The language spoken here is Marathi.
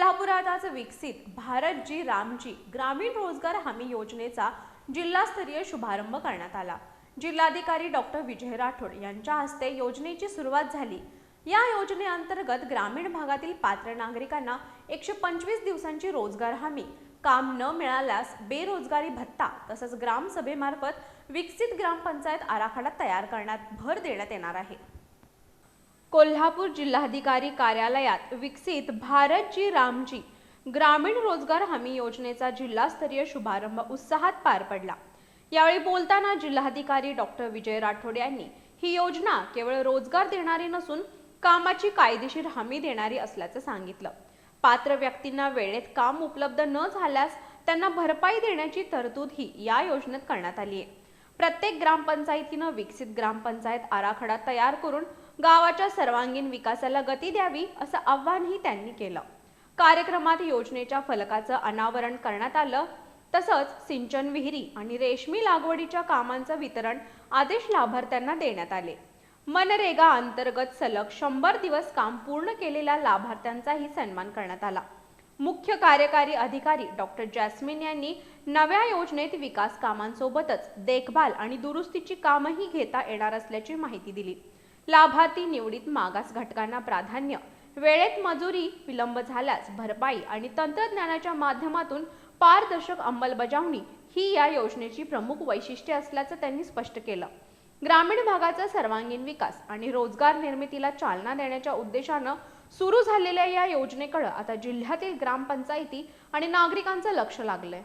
कोल्हापुरात आज विकसित भारत जी रामजी ग्रामीण रोजगार हमी योजनेचा जिल्हास्तरीय शुभारंभ करण्यात आला। जिल्हाधिकारी डॉक्टर विजय राठोड यांच्या हस्ते योजनेची सुरुवात झाली। या योजनेअंतर्गत ग्रामीण भागातील पात्र नागरिकांना 125 दिवसांची रोजगार हमी, काम न मिळाल्यास बेरोजगारी भत्ता तसंच ग्रामसभेमार्फत विकसित ग्रामपंचायत आराखडा तयार करण्यात भर देण्यात येणार आहे। कोल्हापूर जिल्हाधिकारी कार्यालयात विकसित भारत जी रामजी ग्रामीण रोजगार हमी योजनेचा जिल्हास्तरीय शुभारंभ उत्साहात पार पडला। यावेळी बोलताना जिल्हाधिकारी डॉक्टर विजय राठोड यांनी ही योजना केवळ रोजगार देणारी नसून कामाची कायदेशीर हमी देणारी असल्याचं सांगितलं। पात्र व्यक्तींना वेळेत काम उपलब्ध न झाल्यास त्यांना भरपाई देण्याची तरतूद ही या योजनेत करण्यात आली आहे। प्रत्येक ग्रामपंचायतीनं विकसित ग्रामपंचायत आराखडा तयार करून गावाच्या सर्वांगीण विकासाला गती द्यावी असं आवाहनही त्यांनी केलं। कार्यक्रमात योजनेच्या फलकाचं अनावरण करण्यात आलं। तसंच सिंचन विहिरी आणि रेशमी लागवडीच्या कामांचं वितरण आदेश लाभार्थ्यांना देण्यात आले। मनरेगा अंतर्गत सलग 100 दिवस काम पूर्ण केलेल्या लाभार्थ्यांचाही सन्मान करण्यात आला। मुख्य कार्यकारी अधिकारी डॉक्टर जॅस्मिन यांनी नव्या योजनेत विकास कामांसोबतच देखभाल आणि दुरुस्तीची कामही घेता येणार असल्याची माहिती दिली। लाभार्थी निवडीत मागास घटकांना प्राधान्य, वेळेत मजुरी, विलंब झाल्यास भरपाई आणि तंत्रज्ञानाच्या माध्यमातून पारदर्शक अंमलबजावणी ही या योजनेची प्रमुख वैशिष्ट्ये असल्याचं त्यांनी स्पष्ट केलं। ग्रामीण भागाचा सर्वांगीण विकास आणि रोजगार निर्मितीला चालना देण्याच्या उद्देशानं सुरू झालेल्या या योजनेकडे आता जिल्ह्यातील ग्रामपंचायती आणि नागरिकांचं लक्ष लागलंय।